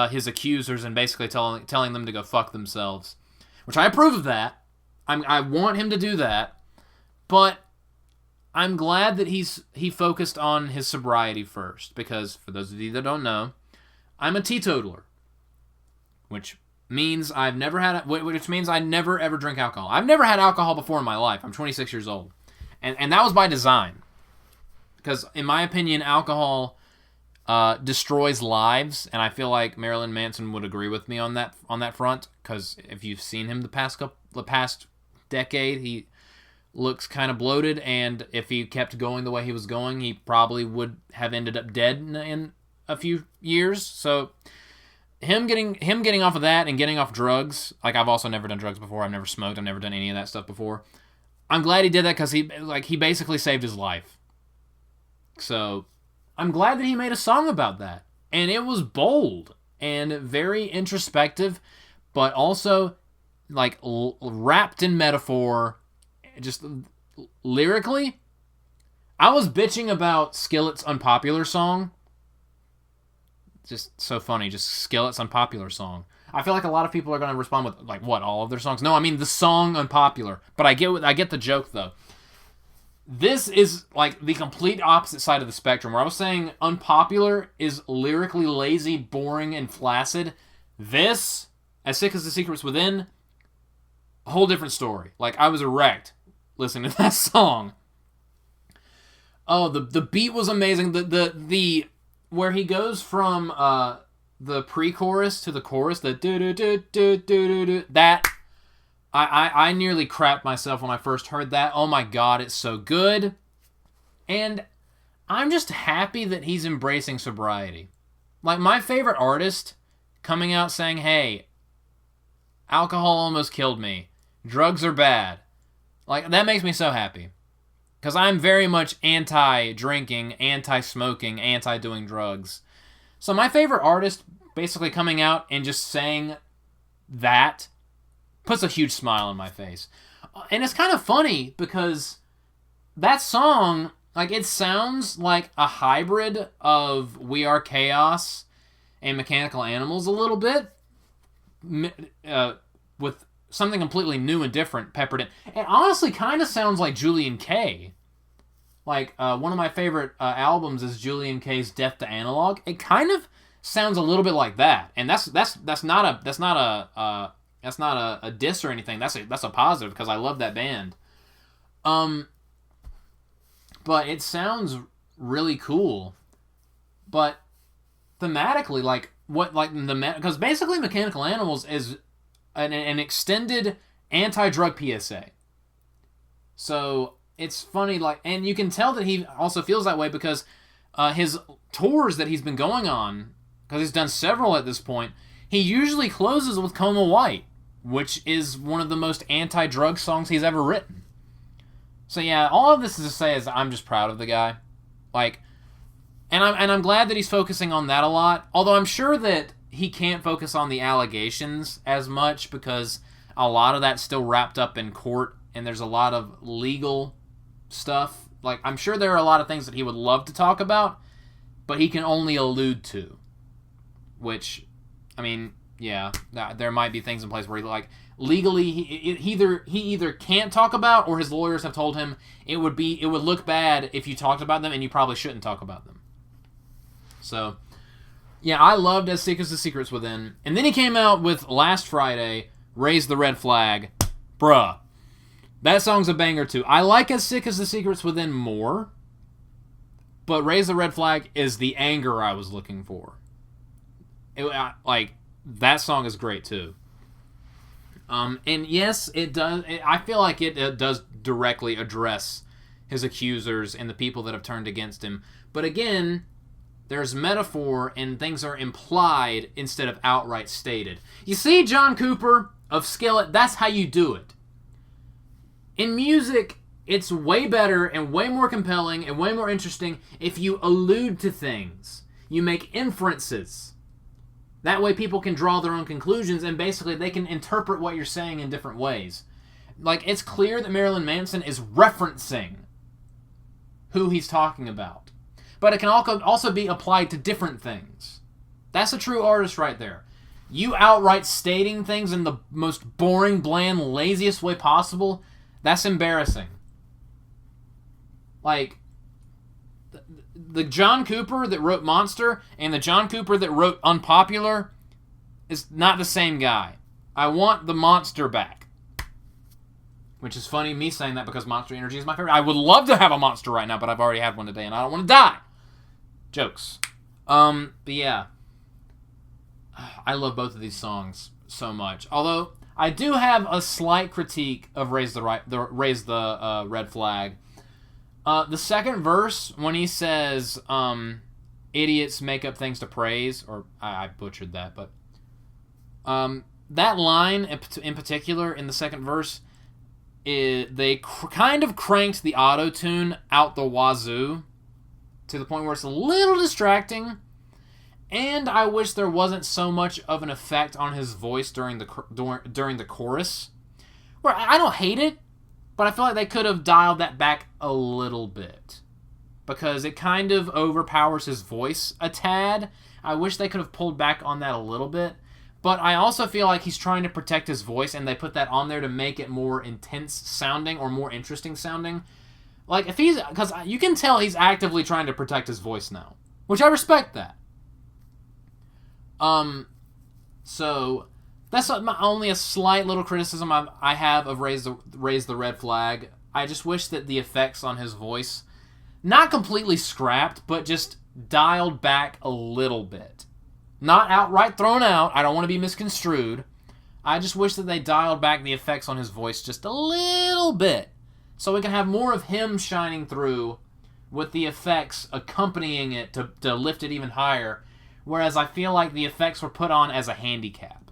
his accusers and basically telling them to go fuck themselves, which I approve of that. I want him to do that, but I'm glad that he focused on his sobriety first, because for those of you that don't know, I'm a teetotaler, which means I never ever drink alcohol. I've never had alcohol before in my life. I'm 26 years old, and that was by design, because in my opinion, alcohol destroys lives, and I feel like Marilyn Manson would agree with me on that front, because if you've seen him the past decade, he looks kind of bloated, and if he kept going the way he was going, he probably would have ended up dead in a few years. So him getting off of that and getting off drugs, like, I've also never done drugs before. I've never smoked. I've never done any of that stuff before. I'm glad he did that, because he basically saved his life. So I'm glad that he made a song about that. And it was bold and very introspective, but also like wrapped in metaphor. Just lyrically, I was bitching about Skillet's unpopular song. Just so funny, just Skillet's unpopular song. I feel like a lot of people are going to respond with, like, what, all of their songs? No, I mean the song unpopular. But I get the joke, though. This is, like, the complete opposite side of the spectrum, where I was saying unpopular is lyrically lazy, boring, and flaccid. This, As Sick as the Secrets Within, a whole different story. Like, I was erect listening to that song. Oh, the beat was amazing. The where he goes from the pre-chorus to the chorus, the do-do-do-do-do-do-do, that, I nearly crapped myself when I first heard that. Oh my god, it's so good. And I'm just happy that he's embracing sobriety. Like, my favorite artist coming out saying, hey, alcohol almost killed me. Drugs are bad. Like, that makes me so happy. Because I'm very much anti-drinking, anti-smoking, anti-doing drugs. So my favorite artist basically coming out and just saying that puts a huge smile on my face. And it's kind of funny because that song, like, it sounds like a hybrid of We Are Chaos and Mechanical Animals a little bit, with something completely new and different peppered in. It honestly kind of sounds like Julian Kay. Like, one of my favorite albums is Julian Kay's Death to Analog. It kind of sounds a little bit like that, and that's not a diss or anything. That's a positive, because I love that band. But it sounds really cool. But thematically, because basically Mechanical Animals is an extended anti-drug PSA. So it's funny, like, and you can tell that he also feels that way because his tours that he's been going on, because he's done several at this point, he usually closes with Coma White, which is one of the most anti-drug songs he's ever written. So yeah, all of this is to say is I'm just proud of the guy. Like, and I'm glad that he's focusing on that a lot. Although I'm sure that he can't focus on the allegations as much, because a lot of that's still wrapped up in court, and there's a lot of legal stuff. Like, I'm sure there are a lot of things that he would love to talk about, but he can only allude to. Which, I mean, yeah, there might be things in place where he, like, legally he either can't talk about, or his lawyers have told him it would look bad if you talked about them, and you probably shouldn't talk about them. So, yeah, I loved As Sick as the Secrets Within. And then he came out with, last Friday, Raise the Red Flag. Bruh. That song's a banger, too. I like As Sick as the Secrets Within more, but Raise the Red Flag is the anger I was looking for. That song is great, too. And yes, it does. I feel like it does directly address his accusers and the people that have turned against him. But again, there's metaphor and things are implied instead of outright stated. You see, John Cooper of Skillet, that's how you do it. In music, it's way better and way more compelling and way more interesting if you allude to things. You make inferences. That way people can draw their own conclusions, and basically they can interpret what you're saying in different ways. Like, it's clear that Marilyn Manson is referencing who he's talking about. But it can also be applied to different things. That's a true artist right there. You outright stating things in the most boring, bland, laziest way possible, that's embarrassing. Like, the John Cooper that wrote Monster and the John Cooper that wrote Unpopular is not the same guy. I want the Monster back. Which is funny, me saying that, because Monster Energy is my favorite. I would love to have a Monster right now, but I've already had one today and I don't want to die. Jokes. But yeah, I love both of these songs so much. Although I do have a slight critique of Raise the Red Flag. The second verse, when he says, idiots make up things to praise, or I butchered that, but that line in particular in the second verse, they kind of cranked the auto-tune out the wazoo to the point where it's a little distracting, and I wish there wasn't so much of an effect on his voice during the chorus, where I don't hate it, but I feel like they could have dialed that back a little bit, because it kind of overpowers his voice a tad. I wish they could have pulled back on that a little bit. But I also feel like he's trying to protect his voice, and they put that on there to make it more intense sounding or more interesting sounding. Like, because you can tell he's actively trying to protect his voice now, which I respect that. So that's only a slight little criticism I have of Raise the Red Flag. I just wish that the effects on his voice, not completely scrapped, but just dialed back a little bit. Not outright thrown out. I don't want to be misconstrued. I just wish that they dialed back the effects on his voice just a little bit, so we can have more of him shining through with the effects accompanying it to lift it even higher, whereas I feel like the effects were put on as a handicap.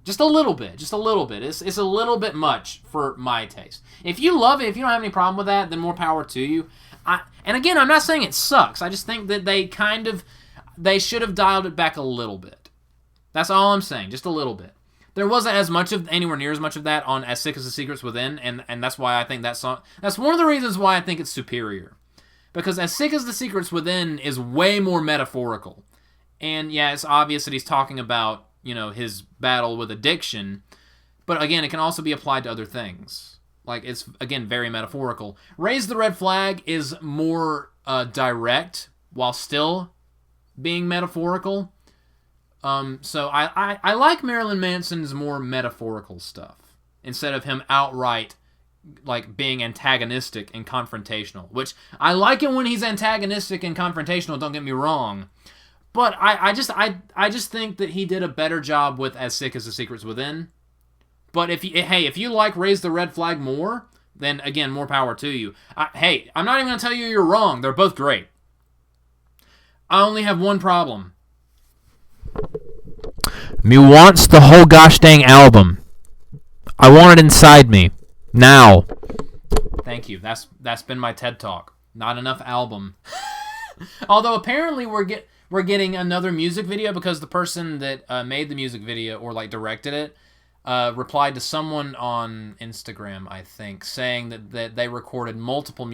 Just a little bit. It's a little bit much for my taste. If you love it, if you don't have any problem with that, then more power to you. And again, I'm not saying it sucks. I just think that they should have dialed it back a little bit. That's all I'm saying, just a little bit. There wasn't anywhere near as much of that on As Sick as the Secrets Within, and that's why I think that song, that's one of the reasons why I think it's superior. Because As Sick as the Secrets Within is way more metaphorical. And yeah, it's obvious that he's talking about, his battle with addiction, but again, it can also be applied to other things. Like, it's, again, very metaphorical. Raise the Red Flag is more direct, while still being metaphorical. So I like Marilyn Manson's more metaphorical stuff, instead of him outright, like, being antagonistic and confrontational. Which, I like it when he's antagonistic and confrontational, don't get me wrong. But I just think that he did a better job with As Sick as the Secrets Within. But if you like Raise the Red Flag more, then again, more power to you. I'm not even going to tell you you're wrong. They're both great. I only have one problem. Me wants the whole gosh dang album. I want it inside me. Now. Thank you. That's been my TED Talk. Not enough album. Although apparently we're getting another music video, because the person that made the music video, or like directed it, replied to someone on Instagram, I think, saying that they recorded multiple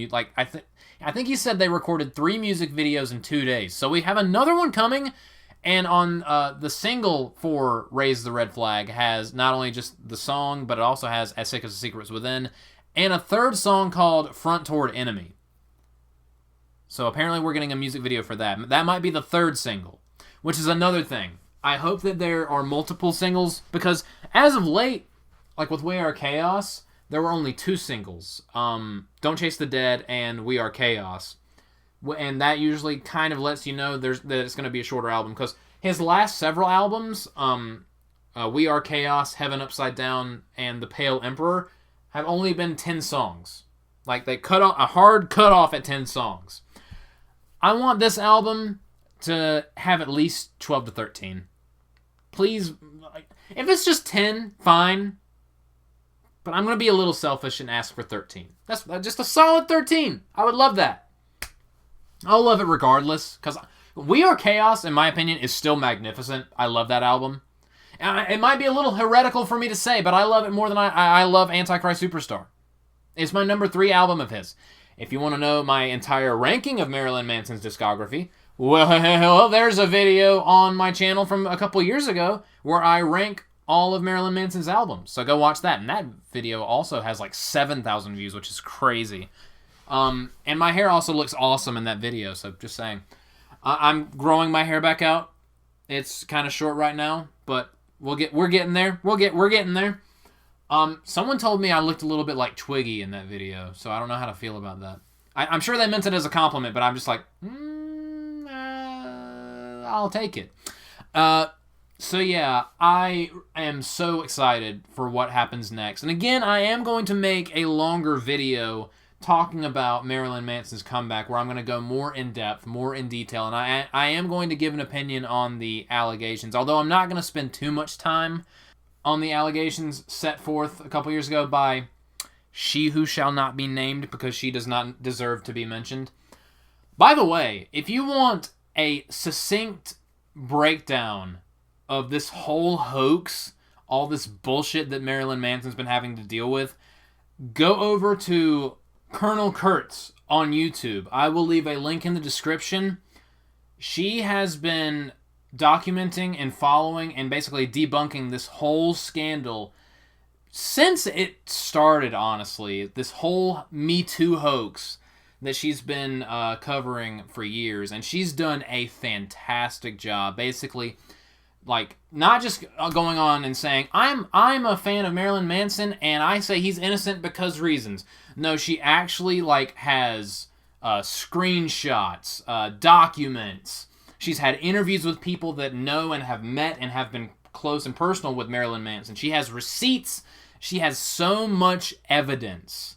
I think he said they recorded 3 music videos in 2 days. So we have another one coming, and on the single for Raise the Red Flag has not only just the song, but it also has As Sick as the Secrets Within, and a third song called Front Toward Enemy. So apparently we're getting a music video for that. That might be the third single, which is another thing. I hope that there are multiple singles, because as of late, like with We Are Chaos, there were only 2 singles. Don't Chase the Dead and We Are Chaos. And that usually kind of lets you know that it's going to be a shorter album, because his last several albums, We Are Chaos, Heaven Upside Down, and The Pale Emperor, have only been 10 songs. Like, they cut off a hard cut off at 10 songs. I want this album to have at least 12 to 13. Please, if it's just 10, fine. But I'm going to be a little selfish and ask for 13. That's just a solid 13. I would love that. I'll love it regardless, because We Are Chaos, in my opinion, is still magnificent. I love that album. It might be a little heretical for me to say, but I love it more than I love Antichrist Superstar. It's my number 3 album of his. If you want to know my entire ranking of Marilyn Manson's discography, well, there's a video on my channel from a couple years ago where I rank all of Marilyn Manson's albums. So go watch that. And that video also has like 7,000 views, which is crazy. And my hair also looks awesome in that video, so just saying. I'm growing my hair back out. It's kind of short right now, but we're getting there. We're getting there. Someone told me I looked a little bit like Twiggy in that video, so I don't know how to feel about that. I'm sure they meant it as a compliment, but I'm just like, I'll take it. So yeah, I am so excited for what happens next. And again, I am going to make a longer video talking about Marilyn Manson's comeback, where I'm going to go more in depth, more in detail, and I am going to give an opinion on the allegations, although I'm not going to spend too much time on the allegations set forth a couple years ago by she who shall not be named, because she does not deserve to be mentioned. By the way, if you want a succinct breakdown of this whole hoax, all this bullshit that Marilyn Manson's been having to deal with, go over to Colonel Kurtz on YouTube. I will leave a link in the description. She has been documenting and following and basically debunking this whole scandal since it started, honestly. This whole Me Too hoax that she's been covering for years. And she's done a fantastic job. Basically, like, not just going on and saying, I'm a fan of Marilyn Manson and I say he's innocent because reasons. No, she actually, like, has screenshots, documents. She's had interviews with people that know and have met and have been close and personal with Marilyn Manson. She has receipts. She has so much evidence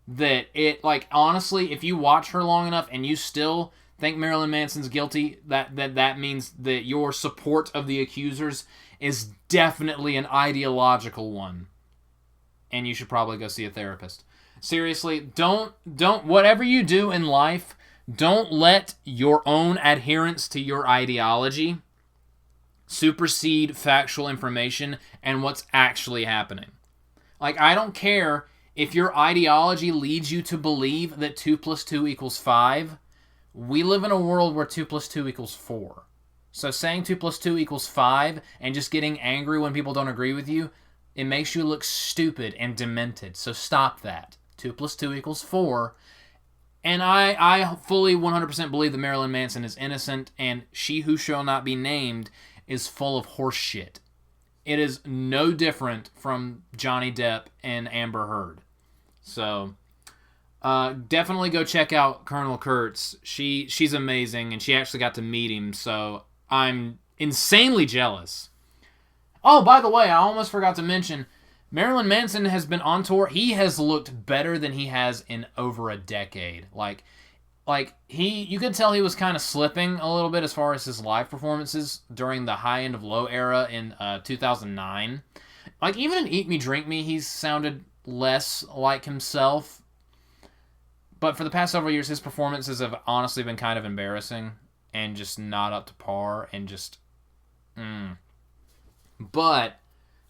that it, like, honestly, if you watch her long enough and you still think Marilyn Manson's guilty, that means that your support of the accusers is definitely an ideological one. And you should probably go see a therapist. Seriously, don't, whatever you do in life, don't let your own adherence to your ideology supersede factual information and what's actually happening. Like, I don't care if your ideology leads you to believe that 2 + 2 = 5. We live in a world where 2 + 2 = 4. So saying 2 + 2 = 5 and just getting angry when people don't agree with you, it makes you look stupid and demented. So stop that. 2 + 2 = 4. And I fully 100% believe that Marilyn Manson is innocent, and she who shall not be named is full of horse shit. It is no different from Johnny Depp and Amber Heard. So definitely go check out Colonel Kurtz. She's amazing, and she actually got to meet him, so I'm insanely jealous. Oh, by the way, I almost forgot to mention, Marilyn Manson has been on tour. He has looked better than he has in over a decade. Like you could tell he was kind of slipping a little bit as far as his live performances during the High End of Low era in 2009. Like, even in Eat Me, Drink Me, he's sounded less like himself. But for the past several years, his performances have honestly been kind of embarrassing and just not up to par and just... But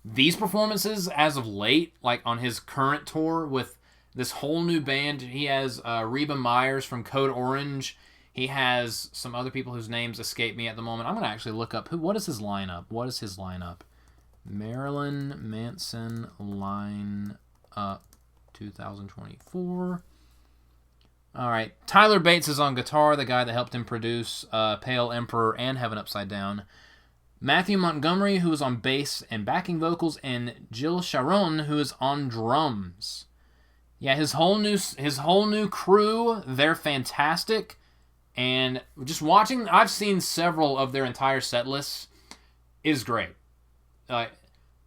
these performances, as of late, like on his current tour with this whole new band, he has Reba Myers from Code Orange. He has some other people whose names escape me at the moment. I'm going to actually look up, what is his lineup? Marilyn Manson lineup 2024. All right. Tyler Bates is on guitar, the guy that helped him produce Pale Emperor and Heaven Upside Down. Matthew Montgomery, who is on bass and backing vocals, and Jill Sharon, who is on drums. Yeah, his whole new crew, they're fantastic. And just watching, I've seen several of their entire set lists, is great.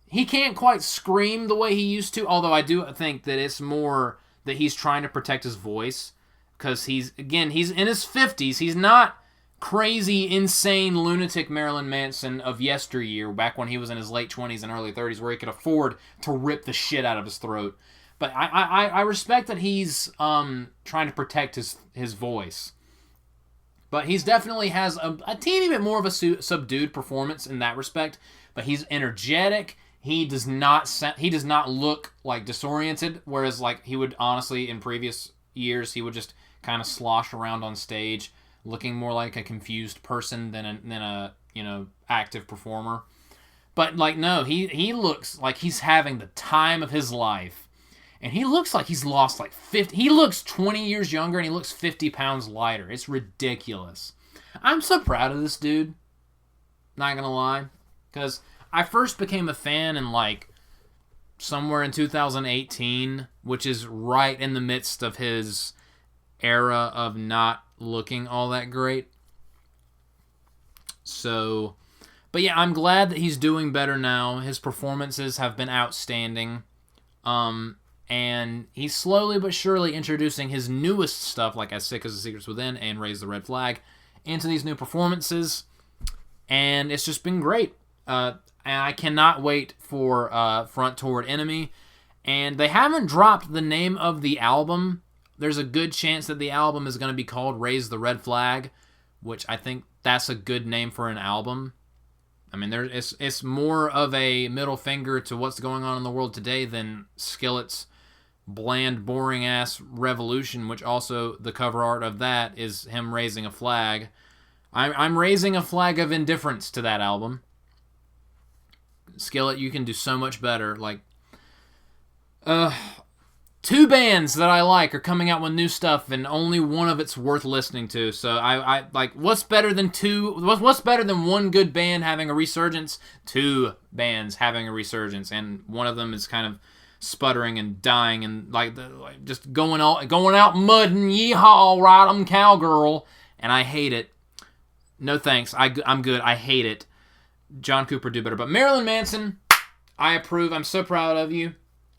He can't quite scream the way he used to, although I do think that it's more that he's trying to protect his voice, because he's in his 50s. He's not crazy, insane, lunatic Marilyn Manson of yesteryear, back when he was in his late 20s and early 30s, where he could afford to rip the shit out of his throat. But I respect that he's trying to protect his voice. But he's definitely has a teeny bit more of a subdued performance in that respect. But he's energetic. He does not look like disoriented, whereas like he would honestly in previous years he would just kind of slosh around on stage, looking more like a confused person than a active performer. But like no, he looks like he's having the time of his life. And he looks like he's lost like 50... He looks 20 years younger and he looks 50 pounds lighter. It's ridiculous. I'm so proud of this dude. Not gonna lie. Because I first became a fan in like somewhere in 2018, which is right in the midst of his era of not looking all that great. So, but yeah, I'm glad that he's doing better now. His performances have been outstanding. And he's slowly but surely introducing his newest stuff, like As Sick as the Secrets Within and Raise the Red Flag, into these new performances. And it's just been great. And I cannot wait for Front Toward Enemy. And they haven't dropped the name of the album. There's a good chance that the album is going to be called Raise the Red Flag, which I think that's a good name for an album. I mean, it's more of a middle finger to what's going on in the world today than Skillet's bland, boring-ass Revolution, which also, the cover art of that is him raising a flag. I'm raising a flag of indifference to that album. Skillet, you can do so much better. Like, two bands that I like are coming out with new stuff, and only one of it's worth listening to. So I like, what's better than one good band having a resurgence? Two bands having a resurgence, and one of them is kind of sputtering and dying and like just going out mudding, yeehaw, ride 'em cowgirl, and I hate it. No thanks. I'm good. I hate it. John Cooper, do better. But Marilyn Manson, I approve. I'm so proud of you.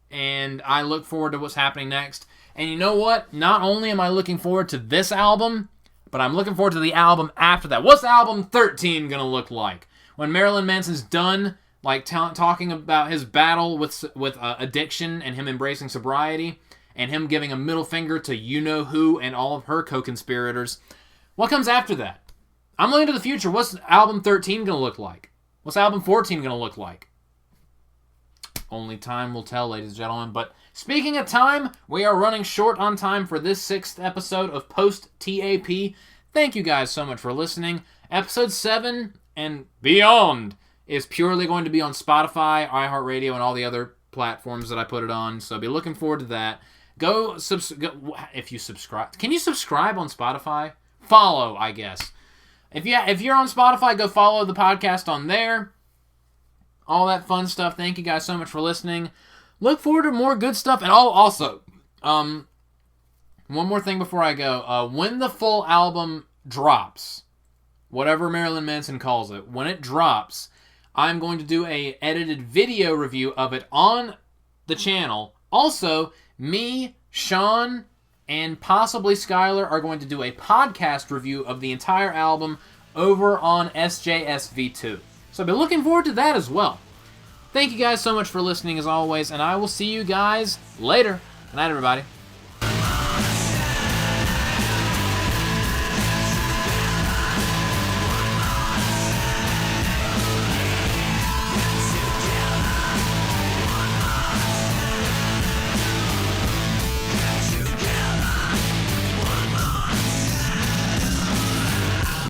And I look forward to what's happening next. And you know what? Not only am I looking forward to this album, but I'm looking forward to the album after that. What's album 13 going to look like? When Marilyn Manson's done, like, talking about his battle with addiction and him embracing sobriety, and him giving a middle finger to you-know-who and all of her co-conspirators. What comes after that? I'm looking to the future. What's album 13 going to look like? What's album 14 going to look like? Only time will tell, ladies and gentlemen. But speaking of time, we are running short on time for this 6th episode of Post-TAP. Thank you guys so much for listening. Episode 7 and beyond is purely going to be on Spotify, iHeartRadio, and all the other platforms that I put it on. So be looking forward to that. If you subscribe. Can you subscribe on Spotify? Follow, I guess. If you're on Spotify, go follow the podcast on there. All that fun stuff. Thank you guys so much for listening. Look forward to more good stuff. And also, one more thing before I go. When the full album drops, whatever Marilyn Manson calls it, when it drops, I'm going to do a edited video review of it on the channel. Also, me, Sean, and possibly Skylar are going to do a podcast review of the entire album over on SJSV2. So I'll be looking forward to that as well. Thank you guys so much for listening as always, and I will see you guys later. Good night, everybody.